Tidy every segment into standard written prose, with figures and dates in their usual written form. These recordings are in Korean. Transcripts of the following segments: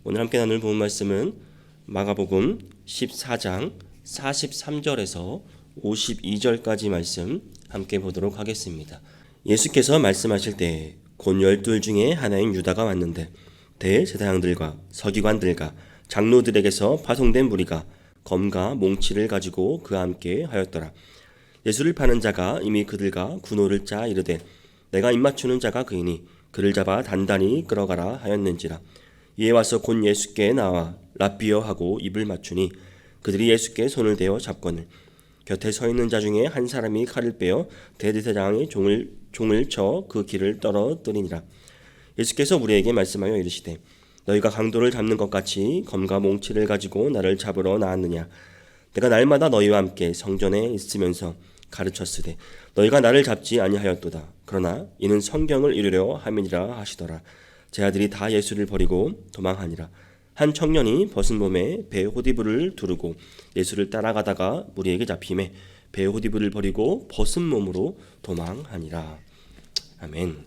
오늘 함께 나눌 본 말씀은 마가복음 14장 43절에서 52절까지 말씀 함께 보도록 하겠습니다. 예수께서 말씀하실 때 곧 12 중에 하나인 유다가 왔는데 대제사장들과 서기관들과 장로들에게서 파송된 무리가 검과 몽치를 가지고 그와 함께 하였더라. 예수를 파는 자가 이미 그들과 군호를 짜 이르되 내가 입맞추는 자가 그이니 그를 잡아 단단히 끌어가라 하였는지라. 이에 와서 곧 예수께 나와 라삐어 하고 입을 맞추니 그들이 예수께 손을 대어 잡거늘 곁에 서 있는 자 중에 한 사람이 칼을 빼어 대제사장의 종을 쳐 그 길을 떨어뜨리니라. 예수께서 우리에게 말씀하여 이르시되 너희가 강도를 잡는 것 같이 검과 몽치를 가지고 나를 잡으러 나왔느냐. 내가 날마다 너희와 함께 성전에 있으면서 가르쳤으되 너희가 나를 잡지 아니하였도다. 그러나 이는 성경을 이루려 함이니라 하시더라. 제 아들이 다 예수를 버리고 도망하니라. 한 청년이 벗은 몸에 배 호디부를 두르고 예수를 따라가다가 무리에게 잡힘에 배 호디부를 버리고 벗은 몸으로 도망하니라. 아멘.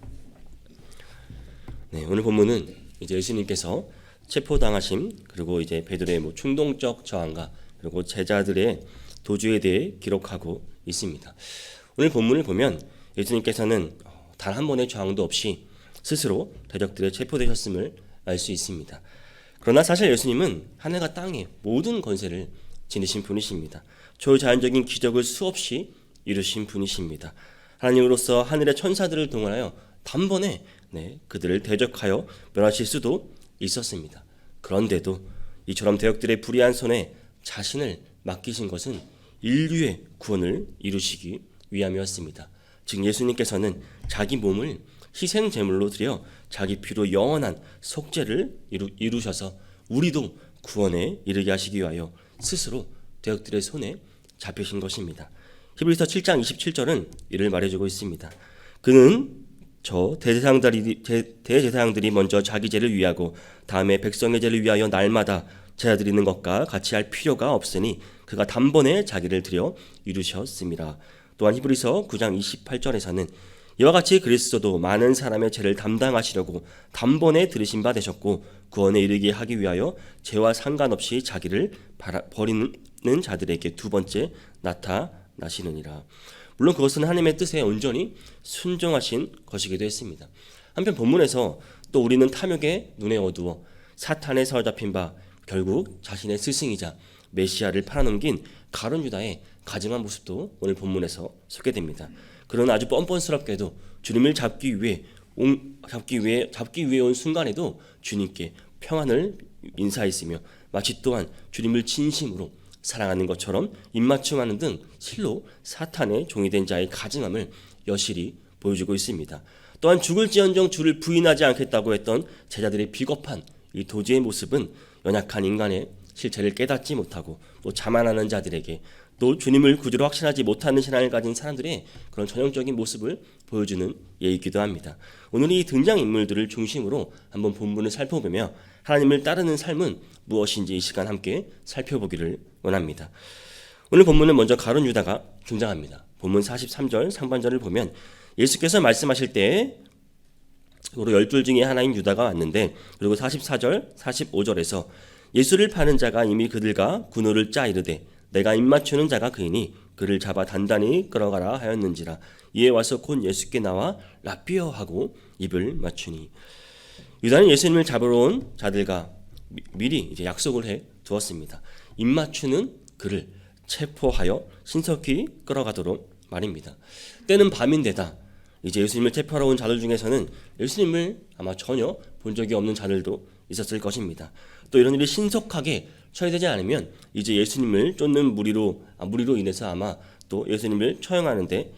네, 오늘 본문은 이제 예수님께서 체포당하심 그리고 이제 베드로의 충동적 저항과 그리고 제자들의 도주에 대해 기록하고 있습니다. 오늘 본문을 보면 예수님께서는 단 한 번의 저항도 없이 스스로 대적들에 체포되셨음을 알 수 있습니다. 그러나 사실 예수님은 하늘과 땅의 모든 권세를 지니신 분이십니다. 초자연적인 기적을 수없이 이루신 분이십니다. 하나님으로서 하늘의 천사들을 동원하여 단번에 그들을 대적하여 멸하실 수도 있었습니다. 그런데도 이처럼 대적들의 불의한 손에 자신을 맡기신 것은 인류의 구원을 이루시기 위함이었습니다. 즉 예수님께서는 자기 몸을 희생 제물로 드려 자기 피로 영원한 속죄를 이루셔서 우리도 구원에 이르게 하시기 위하여 스스로 대적들의 손에 잡히신 것입니다. 히브리서 7장 27절은 이를 말해주고 있습니다. 그는 저 대제사장들이 먼저 자기 죄를 위하고 다음에 백성의 죄를 위하여 날마다 제사 드리는 것과 같이 할 필요가 없으니 그가 단번에 자기를 드려 이루셨습니다. 또한 히브리서 9장 28절에서는 이와 같이 그리스도도 많은 사람의 죄를 담당하시려고 단번에 들으신 바 되셨고 구원에 이르게 하기 위하여 죄와 상관없이 자기를 버리는 자들에게 두 번째 나타나시느니라. 물론 그것은 하나님의 뜻에 온전히 순종하신 것이기도 했습니다. 한편 본문에서 또 우리는 탐욕의 눈에 어두워 사탄에 사로잡힌 바 결국 자신의 스승이자 메시아를 팔아넘긴 가룟 유다의 가증한 모습도 오늘 본문에서 소개됩니다. 그러나 아주 뻔뻔스럽게도 주님을 잡기 위해 온 순간에도 주님께 평안을 인사했으며 마치 또한 주님을 진심으로 사랑하는 것처럼 입맞춤하는 등 실로 사탄의 종이 된 자의 가증함을 여실히 보여주고 있습니다. 또한 죽을지언정 주를 부인하지 않겠다고 했던 제자들의 비겁한 이 도주의 모습은 연약한 인간의 실체를 깨닫지 못하고 또 자만하는 자들에게 또 주님을 구주로 확신하지 못하는 신앙을 가진 사람들의 그런 전형적인 모습을 보여주는 예이기도 합니다. 오늘 이 등장인물들을 중심으로 한번 본문을 살펴보며 하나님을 따르는 삶은 무엇인지 이 시간 함께 살펴보기를 원합니다. 오늘 본문은 먼저 가룟 유다가 등장합니다. 본문 43절 상반절을 보면 예수께서 말씀하실 때 12 중에 하나인 유다가 왔는데 그리고 44절 45절에서 예수를 파는 자가 이미 그들과 군호를 짜 이르되 내가 입맞추는 자가 그이니 그를 잡아 단단히 끌어가라 하였는지라. 이에 와서 곧 예수께 나와 라삐어 하고 입을 맞추니. 유다는 예수님을 잡으러 온 자들과 미리 이제 약속을 해 두었습니다. 입맞추는 그를 체포하여 신속히 끌어가도록 말입니다. 때는 밤인데다 이제 예수님을 체포하러 온 자들 중에서는 예수님을 아마 전혀 본 적이 없는 자들도 있었을 것입니다. 또 이런 일이 신속하게 처리되지 않으면 이제 예수님을 쫓는 무리로 인해서 아마 또 예수님을 처형하는데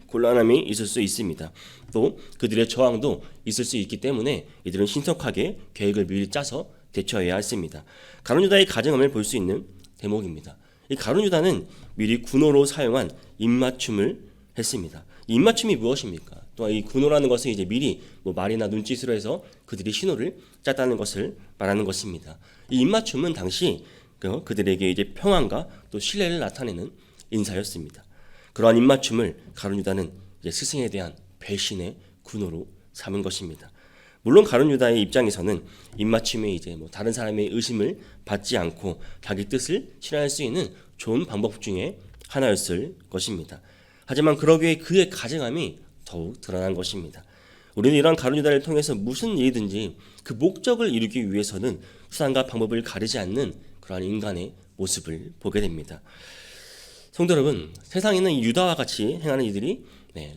곤란함이 있을 수 있습니다. 또 그들의 저항도 있을 수 있기 때문에 이들은 신속하게 계획을 미리 짜서 대처해야 했습니다. 가룟 유다의 가증함을 볼 수 있는 대목입니다. 이 가룟 유다는 미리 군호로 사용한 입맞춤을 했습니다. 이 입맞춤이 무엇입니까? 또 이 군호라는 것은 이제 미리 말이나 눈짓으로 해서 그들이 신호를 짰다는 것을 말하는 것입니다. 이 입맞춤은 당시 그들에게 이제 평안과 또 신뢰를 나타내는 인사였습니다. 그러한 입맞춤을 가룟 유다는 이제 스승에 대한 배신의 군호로 삼은 것입니다. 물론 가룟 유다의 입장에서는 입맞춤에 이제 다른 사람의 의심을 받지 않고 자기 뜻을 실현할 수 있는 좋은 방법 중에 하나였을 것입니다. 하지만 그러기에 그의 가증함이 더욱 드러난 것입니다. 우리는 이러한 가룟 유다를 통해서 무슨 일이든지 그 목적을 이루기 위해서는 수단과 방법을 가리지 않는 그러한 인간의 모습을 보게 됩니다. 성도 여러분, 세상에는 이 유다와 같이 행하는 이들이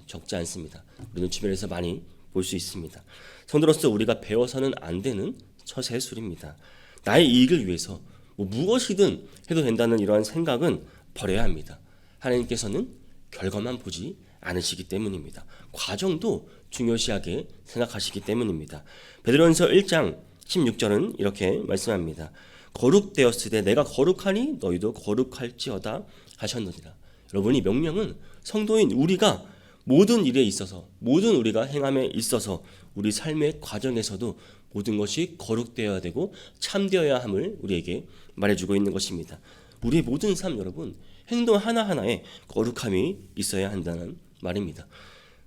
적지 않습니다. 우리는 주변에서 많이 볼 수 있습니다. 성도로서 우리가 배워서는 안 되는 처세술입니다. 나의 이익을 위해서 무엇이든 해도 된다는 이러한 생각은 버려야 합니다. 하나님께서는 결과만 보지 않으시기 때문입니다. 과정도 중요시하게 생각하시기 때문입니다. 베드로전서 1장 16절은 이렇게 말씀합니다. 거룩되었으되 내가 거룩하니 너희도 거룩할지어다 하셨느니라. 여러분, 이 명령은 성도인 우리가 모든 일에 있어서, 모든 우리가 행함에 있어서 우리 삶의 과정에서도 모든 것이 거룩되어야 되고 참되어야 함을 우리에게 말해주고 있는 것입니다. 우리의 모든 삶, 여러분, 행동 하나하나에 거룩함이 있어야 한다는 말입니다.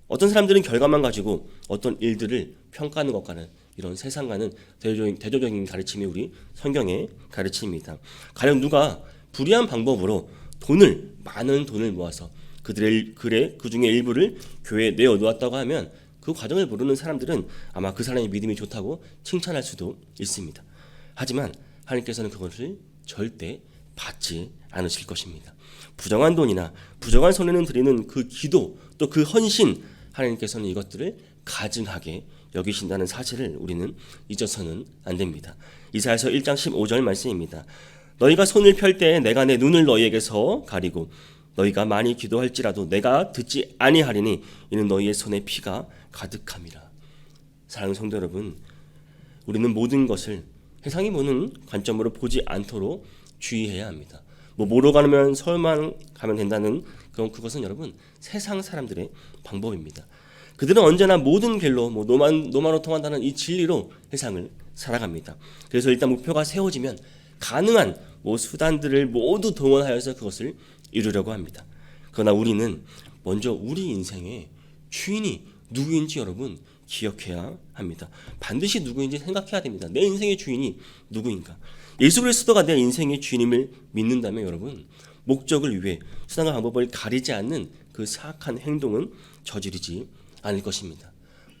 어떤 사람들은 결과만 가지고 어떤 일들을 평가하는 것과는 이런 세상과는 대조적인 가르침이 우리 성경의 가르침입니다. 가령 누가 불의한 방법으로 많은 돈을 모아서 그 중에 일부를 교회에 내어 놓았다고 하면 그 과정을 모르는 사람들은 아마 그 사람의 믿음이 좋다고 칭찬할 수도 있습니다. 하지만 하나님께서는 그것을 절대 받지 않으실 것입니다. 부정한 돈이나 부정한 손해는 드리는 그 기도, 또 그 헌신, 하나님께서는 이것들을 가증하게 여기신다는 사실을 우리는 잊어서는 안 됩니다. 이사야서 1장 15절 말씀입니다. 너희가 손을 펼 때에 내가 내 눈을 너희에게서 가리고 너희가 많이 기도할지라도 내가 듣지 아니하리니 이는 너희의 손에 피가 가득함이라. 사랑하는 성도 여러분, 우리는 모든 것을 세상이 보는 관점으로 보지 않도록 주의해야 합니다. 뭐로 가면 서울만 가면 된다는 그것은 여러분 세상 사람들의 방법입니다. 그들은 언제나 모든 길로 노마로 통한다는 이 진리로 세상을 살아갑니다. 그래서 일단 목표가 세워지면 가능한 수단들을 모두 동원하여서 그것을 이루려고 합니다. 그러나 우리는 먼저 우리 인생의 주인이 누구인지 여러분 기억해야 합니다. 반드시 누구인지 생각해야 됩니다. 내 인생의 주인이 누구인가? 예수 그리스도가 내 인생의 주인임을 믿는다면 여러분 목적을 위해 수단과 방법을 가리지 않는 그 사악한 행동은 저지르지 않을 것입니다.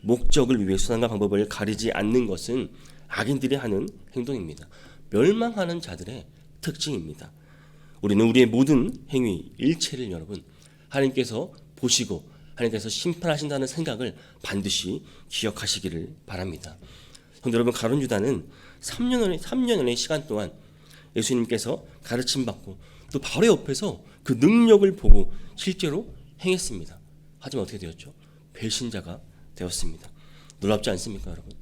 목적을 위해 수단과 방법을 가리지 않는 것은 악인들이 하는 행동입니다. 멸망하는 자들의 특징입니다. 우리는 우리의 모든 행위 일체를 여러분 하나님께서 보시고 하나님께서 심판하신다는 생각을 반드시 기억하시기를 바랍니다. 성도 여러분, 가룟 유다는 3년의 시간 동안 예수님께서 가르침받고 또 바로 옆에서 그 능력을 보고 실제로 행했습니다. 하지만 어떻게 되었죠? 배신자가 되었습니다. 놀랍지 않습니까, 여러분?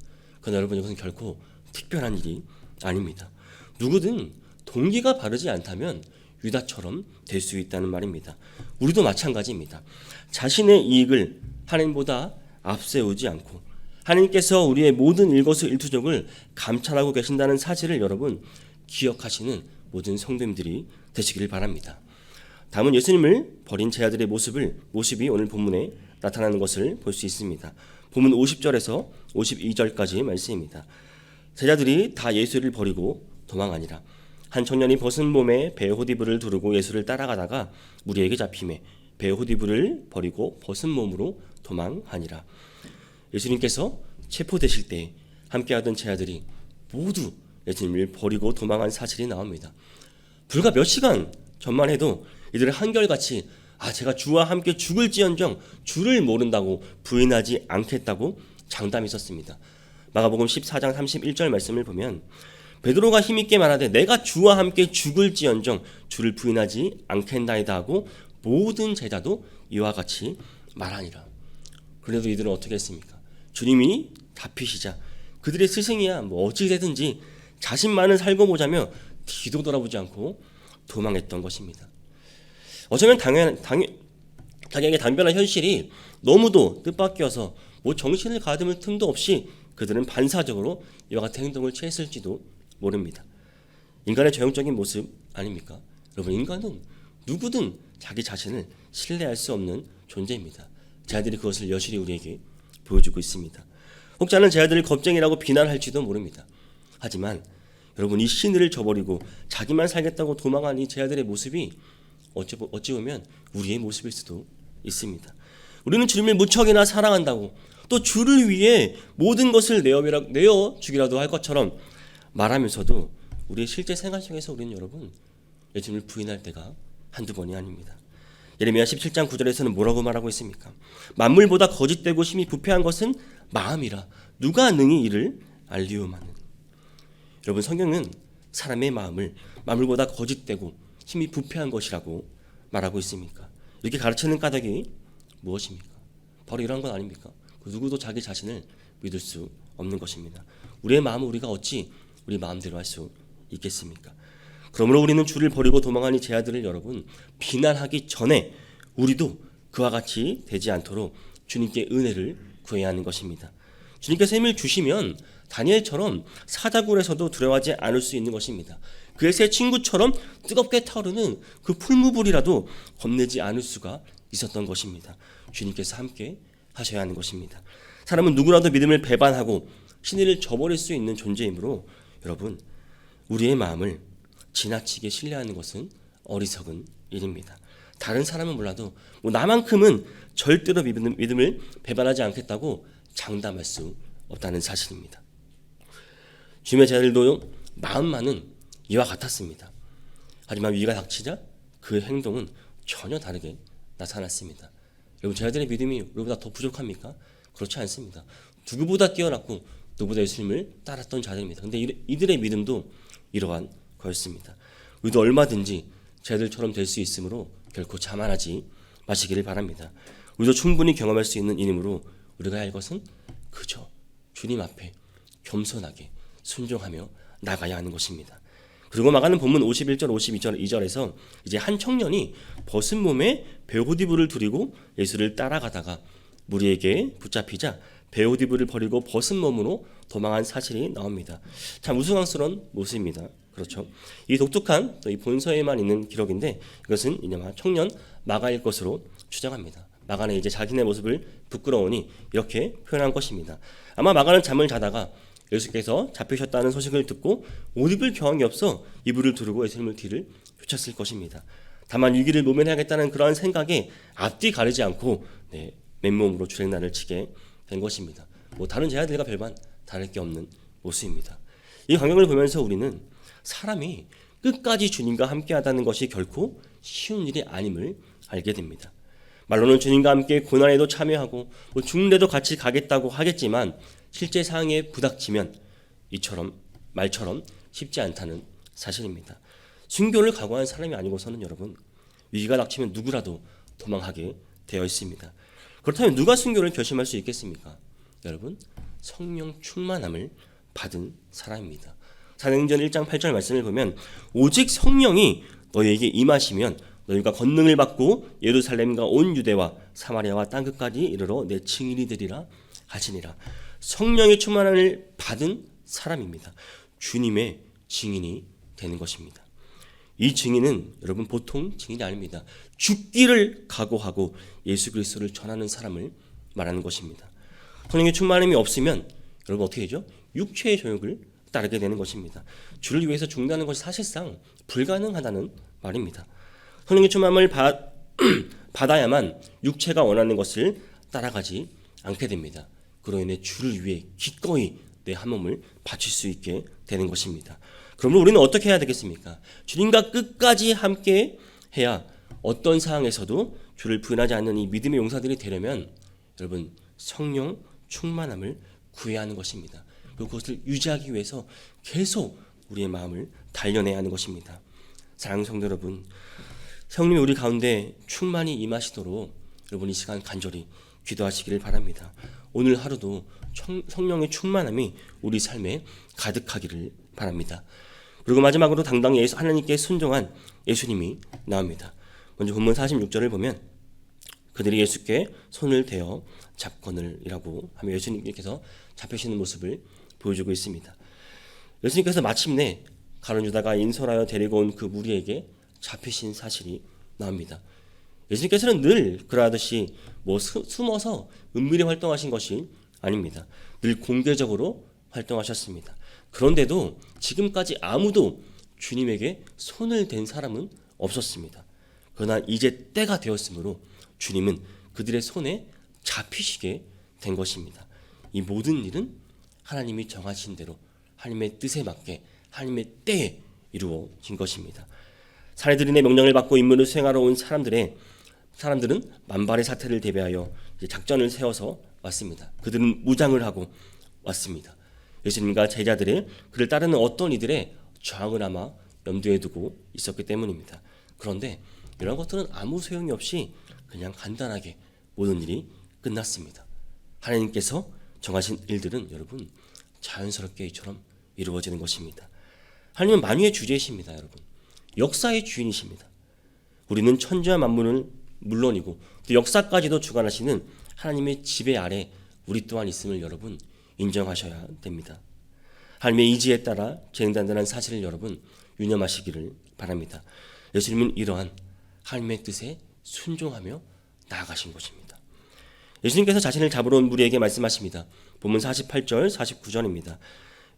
그러나 여러분, 이것은 결코 특별한 일이 아닙니다. 누구든 동기가 바르지 않다면 유다처럼 될 수 있다는 말입니다. 우리도 마찬가지입니다. 자신의 이익을 하나님보다 앞세우지 않고 하나님께서 우리의 모든 일거수일투족을 감찰하고 계신다는 사실을 여러분 기억하시는 모든 성도님들이 되시기를 바랍니다. 다음은 예수님을 버린 제자들의 모습이 오늘 본문에 나타나는 것을 볼 수 있습니다. 본문 50절에서 52절까지 말씀입니다. 제자들이 다 예수를 버리고 도망하니라. 한 청년이 벗은 몸에 배의 호디부를 두르고 예수를 따라가다가 무리에게 잡히매 배의 호디부를 버리고 벗은 몸으로 도망하니라. 예수님께서 체포되실 때 함께하던 제자들이 모두 예수님을 버리고 도망한 사실이 나옵니다. 불과 몇 시간 전만 해도 이들은 한결같이 제가 주와 함께 죽을지언정 주를 모른다고 부인하지 않겠다고 장담했었습니다. 마가복음 14장 31절 말씀을 보면 베드로가 힘있게 말하되 내가 주와 함께 죽을지언정 주를 부인하지 않겠나이다 하고 모든 제자도 이와 같이 말하니라. 그래도 이들은 어떻게 했습니까? 주님이 잡히시자 그들의 스승이야 어찌 되든지 자신만을 살고 보자며 뒤도 돌아보지 않고 도망했던 것입니다. 어쩌면 자기에게 당면한 현실이 너무도 뜻밖이어서 정신을 가다듬을 틈도 없이 그들은 반사적으로 이와 같은 행동을 취했을지도 모릅니다. 인간의 전형적인 모습 아닙니까? 여러분, 인간은 누구든 자기 자신을 신뢰할 수 없는 존재입니다. 제자들이 그것을 여실히 우리에게 보여주고 있습니다. 혹자 하는 제 아들을 겁쟁이라고 비난할지도 모릅니다. 하지만 여러분, 이 신의를 저버리고 자기만 살겠다고 도망한 이 제 아들의 모습이 어찌 보면 우리의 모습일 수도 있습니다. 우리는 주님을 무척이나 사랑한다고, 또 주를 위해 모든 것을 내어주기라도 할 것처럼 말하면서도 우리의 실제 생활 속에서 우리는 여러분, 예수님을 부인할 때가 한두 번이 아닙니다. 예레미야 17장 9절에서는 뭐라고 말하고 있습니까? 만물보다 거짓되고 심히 부패한 것은 마음이라 누가 능히 이를 알리오마는. 여러분, 성경은 사람의 마음을 만물보다 거짓되고 심히 부패한 것이라고 말하고 있습니까? 이렇게 가르치는 까닭이 무엇입니까? 바로 이러한 것 아닙니까? 누구도 자기 자신을 믿을 수 없는 것입니다. 우리의 마음을 우리가 어찌 우리 마음대로 할 수 있겠습니까? 그러므로 우리는 주를 버리고 도망한 이 제 아들을 여러분, 비난하기 전에 우리도 그와 같이 되지 않도록 주님께 은혜를 구해야 하는 것입니다. 주님께서 힘을 주시면 다니엘처럼 사자굴에서도 두려워하지 않을 수 있는 것입니다. 그의 새 친구처럼 뜨겁게 타오르는 그 풀무불이라도 겁내지 않을 수가 있었던 것입니다. 주님께서 함께 하셔야 하는 것입니다. 사람은 누구라도 믿음을 배반하고 신의를 저버릴 수 있는 존재이므로 여러분, 우리의 마음을 지나치게 신뢰하는 것은 어리석은 일입니다. 다른 사람은 몰라도 나만큼은 절대로 믿음을 배반하지 않겠다고 장담할 수 없다는 사실입니다. 주님의 제자들도 마음만은 이와 같았습니다. 하지만 위기가 닥치자 그의 행동은 전혀 다르게 나타났습니다. 여러분, 제자들의 믿음이 우리보다 더 부족합니까? 그렇지 않습니다. 누구보다 뛰어났고 누구보다 예수님을 따랐던 자들입니다. 그런데 이들의 믿음도 이러한 거였습니다. 우리도 얼마든지 제자들처럼 될 수 있으므로 결코 자만하지 마시기를 바랍니다. 우리도 충분히 경험할 수 있는 일이므로 우리가 해야 할 것은 그저 주님 앞에 겸손하게 순종하며 나가야 하는 것입니다. 그리고 마가는 본문 51절 52절에서 이제 한 청년이 벗은 몸에 베오디브를 두리고 예수를 따라가다가 무리에게 붙잡히자 베오디브를 버리고 벗은 몸으로 도망한 사실이 나옵니다. 참 우스꽝스러운 모습입니다. 그렇죠. 이 독특한 이 본서에만 있는 기록인데 이것은 이제 청년 마가일 것으로 추정합니다. 마가는 이제 자기네 모습을 부끄러우니 이렇게 표현한 것입니다. 아마 마가는 잠을 자다가 예수께서 잡히셨다는 소식을 듣고 옷 입을 겨왕이 없어 이불을 두르고 예수님을 뒤를 쫓았을 것입니다. 다만 위기를 모면해야겠다는 그러한 생각에 앞뒤 가리지 않고 맨몸으로 주행난을 치게 된 것입니다. 다른 제자들과 별반 다를 게 없는 모습입니다. 이 광경을 보면서 우리는 사람이 끝까지 주님과 함께하다는 것이 결코 쉬운 일이 아님을 알게 됩니다. 말로는 주님과 함께 고난에도 참여하고 죽는데도 같이 가겠다고 하겠지만 실제 상황에 부닥치면 말처럼 쉽지 않다는 사실입니다. 순교를 각오한 사람이 아니고서는 여러분, 위기가 닥치면 누구라도 도망하게 되어 있습니다. 그렇다면 누가 순교를 결심할 수 있겠습니까? 여러분, 성령 충만함을 받은 사람입니다. 사도행전 1장 8절 말씀을 보면 오직 성령이 너희에게 임하시면 너희가 권능을 받고 예루살렘과 온 유대와 사마리아와 땅끝까지 이르러 내 증인이 되리라 하시니라. 성령의 충만함을 받은 사람입니다. 주님의 증인이 되는 것입니다. 이 증인은 여러분 보통 증인이 아닙니다. 죽기를 각오하고 예수 그리스도를 전하는 사람을 말하는 것입니다. 성령의 충만함이 없으면 여러분 어떻게 되죠? 육체의 정욕을 따르게 되는 것입니다. 주를 위해서 죽는다는 것이 사실상 불가능하다는 말입니다. 성령의 충만함을 받아야만 육체가 원하는 것을 따라가지 않게 됩니다. 그로 인해 주를 위해 기꺼이 내 한 몸을 바칠 수 있게 되는 것입니다. 그러므로 우리는 어떻게 해야 되겠습니까? 주님과 끝까지 함께 해야 어떤 상황에서도 주를 부인하지 않는 이 믿음의 용사들이 되려면 여러분 성령 충만함을 구해야 하는 것입니다. 그리고 그것을 유지하기 위해서 계속 우리의 마음을 단련해야 하는 것입니다. 사랑하는 성도 여러분, 성령이 우리 가운데 충만히 임하시도록 여러분 이 시간 간절히 기도하시기를 바랍니다. 오늘 하루도 성령의 충만함이 우리 삶에 가득하기를 바랍니다. 그리고 마지막으로 당당히 하나님께 순종한 예수님이 나옵니다. 먼저 본문 46절을 보면 그들이 예수께 손을 대어 잡거늘이라고 하며 예수님께서 잡히시는 모습을 보여주고 있습니다. 예수님께서 마침내 가룟 유다가 인솔하여 데리고 온 그 무리에게 잡히신 사실이 나옵니다. 예수님께서는 늘 그러하듯이 숨어서 은밀히 활동하신 것이 아닙니다. 늘 공개적으로 활동하셨습니다. 그런데도 지금까지 아무도 주님에게 손을 댄 사람은 없었습니다. 그러나 이제 때가 되었으므로 주님은 그들의 손에 잡히시게 된 것입니다. 이 모든 일은 하나님이 정하신 대로 하나님의 뜻에 맞게 하나님의 때에 이루어진 것입니다. 사내들인의 명령을 받고 임무를 수행하러 온 사람들은 만발의 사태를 대비하여 작전을 세워서 왔습니다. 그들은 무장을 하고 왔습니다. 예수님과 제자들의 그를 따르는 어떤 이들의 저항을 아마 염두에 두고 있었기 때문입니다. 그런데 이런 것들은 아무 소용이 없이 그냥 간단하게 모든 일이 끝났습니다. 하나님께서 정하신 일들은 여러분 자연스럽게 이처럼 이루어지는 것입니다. 하나님은 만유의 주제이십니다. 여러분 역사의 주인이십니다. 우리는 천지와 만물은 물론이고 또 역사까지도 주관하시는 하나님의 지배 아래 우리 또한 있음을 여러분 인정하셔야 됩니다. 하나님의 의지에 따라 진행된다는 사실을 여러분 유념하시기를 바랍니다. 예수님은 이러한 하나님의 뜻에 순종하며 나아가신 것입니다. 예수님께서 자신을 잡으러 온 무리에게 말씀하십니다. 본문 48절 49절입니다.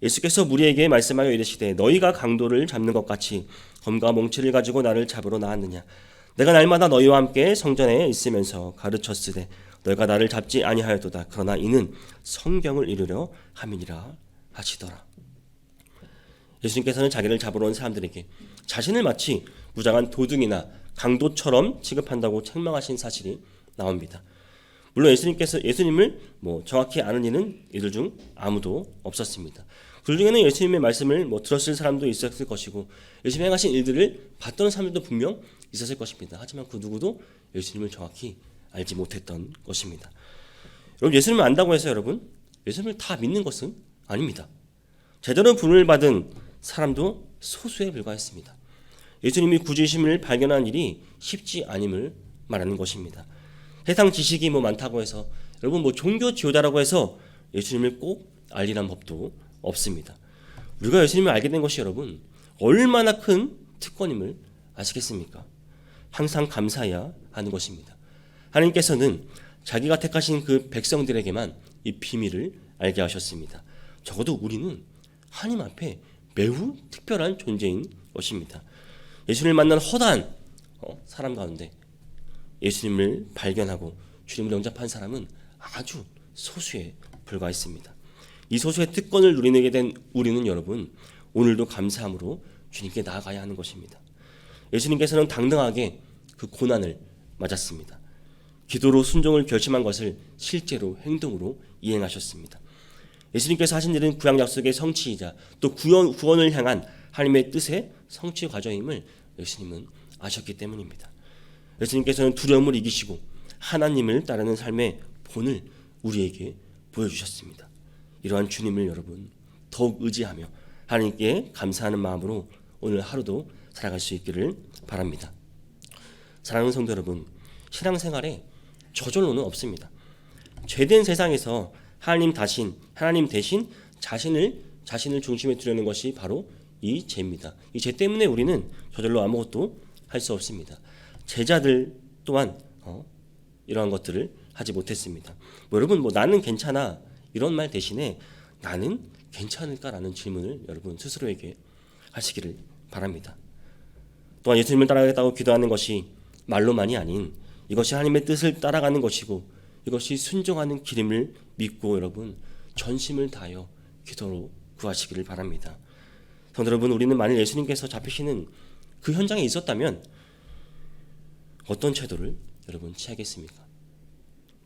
예수께서 무리에게 말씀하여 이르시되 너희가 강도를 잡는 것 같이 검과 몽치를 가지고 나를 잡으러 나왔느냐. 내가 날마다 너희와 함께 성전에 있으면서 가르쳤으되 너희가 나를 잡지 아니하였도다. 그러나 이는 성경을 이루려 함이니라 하시더라. 예수님께서는 자기를 잡으러 온 사람들에게 자신을 마치 무장한 도둑이나 강도처럼 취급한다고 책망하신 사실이 나옵니다. 물론 예수님을 정확히 아는 이는 이들 중 아무도 없었습니다. 그 중에는 예수님의 말씀을 들었을 사람도 있었을 것이고 예수님이 행하신 일들을 봤던 사람들도 분명 있었을 것입니다. 하지만 그 누구도 예수님을 정확히 알지 못했던 것입니다. 여러분 예수님을 안다고 해서 여러분 예수님을 다 믿는 것은 아닙니다. 제대로 부름을 받은 사람도 소수에 불과했습니다. 예수님이 구주심을 발견한 일이 쉽지 않음을 말하는 것입니다. 세상 지식이 많다고 해서 여러분 종교 지도자라고 해서 예수님을 꼭 알리란 법도 없습니다. 우리가 예수님을 알게 된 것이 여러분 얼마나 큰 특권임을 아시겠습니까? 항상 감사해야 하는 것입니다. 하나님께서는 자기가 택하신 그 백성들에게만 이 비밀을 알게 하셨습니다. 적어도 우리는 하나님 앞에 매우 특별한 존재인 것입니다. 예수님을 만난 허다한 사람 가운데 예수님을 발견하고 주님을 영접한 사람은 아주 소수에 불과했습니다. 이 소수의 특권을 누리게 된 우리는 여러분 오늘도 감사함으로 주님께 나아가야 하는 것입니다. 예수님께서는 당당하게 그 고난을 맞았습니다. 기도로 순종을 결심한 것을 실제로 행동으로 이행하셨습니다. 예수님께서 하신 일은 구약 약속의 성취이자 또 구원을 향한 하나님의 뜻의 성취 과정임을 예수님은 아셨기 때문입니다. 예수님께서는 두려움을 이기시고 하나님을 따르는 삶의 본을 우리에게 보여주셨습니다. 이러한 주님을 여러분 더욱 의지하며 하나님께 감사하는 마음으로 오늘 하루도 살아갈 수 있기를 바랍니다. 사랑하는 성도 여러분, 신앙생활에 저절로는 없습니다. 죄된 세상에서 하나님 대신 자신을 중심에 두려는 것이 바로 이 죄입니다. 이 죄 때문에 우리는 저절로 아무것도 할 수 없습니다. 제자들 또한 이러한 것들을 하지 못했습니다. 여러분 나는 괜찮아 이런 말 대신에 나는 괜찮을까라는 질문을 여러분 스스로에게 하시기를 바랍니다. 또한 예수님을 따라가겠다고 기도하는 것이 말로만이 아닌 이것이 하나님의 뜻을 따라가는 것이고 이것이 순종하는 길임을 믿고 여러분 전심을 다하여 기도로 구하시기를 바랍니다. 성도 여러분, 우리는 만일 예수님께서 잡히시는 그 현장에 있었다면 어떤 태도를 여러분 취하겠습니까?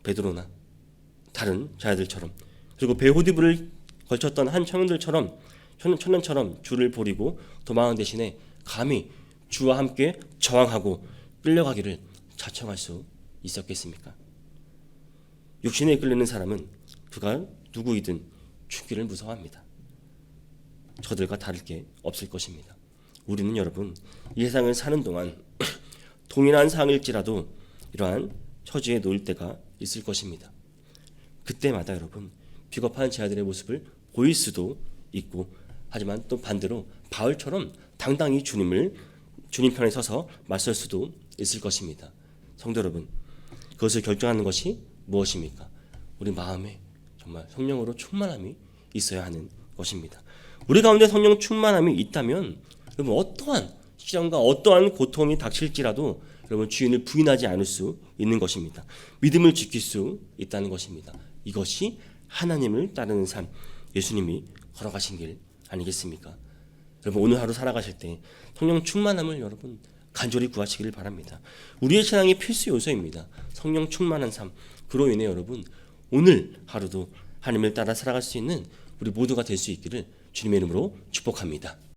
베드로나 다른 자들처럼 그리고 베호디브를 걸쳤던 한 청년처럼 주를 버리고 도망한 대신에 감히 주와 함께 저항하고 끌려가기를 자청할 수 있었겠습니까? 육신에 이끌리는 사람은 그가 누구이든 죽기를 무서워합니다. 저들과 다를 게 없을 것입니다. 우리는 여러분 이 세상을 사는 동안 동일한 상황일지라도 이러한 처지에 놓일 때가 있을 것입니다. 그때마다 여러분 비겁한 제자들의 모습을 보일 수도 있고 하지만 또 반대로 바울처럼 당당히 주님 편에 서서 맞설 수도 있을 것입니다. 성도 여러분, 그것을 결정하는 것이 무엇입니까? 우리 마음에 정말 성령으로 충만함이 있어야 하는 것입니다. 우리 가운데 성령 충만함이 있다면 여러분 어떠한 시련과 어떠한 고통이 닥칠지라도 여러분 주인을 부인하지 않을 수 있는 것입니다. 믿음을 지킬 수 있다는 것입니다. 이것이 하나님을 따르는 삶, 예수님이 걸어가신 길 아니겠습니까? 여러분 오늘 하루 살아가실 때 성령 충만함을 여러분 간절히 구하시기를 바랍니다. 우리의 신앙이 필수 요소입니다. 성령 충만한 삶. 그로 인해 여러분 오늘 하루도 하나님을 따라 살아갈 수 있는 우리 모두가 될 수 있기를 주님의 이름으로 축복합니다.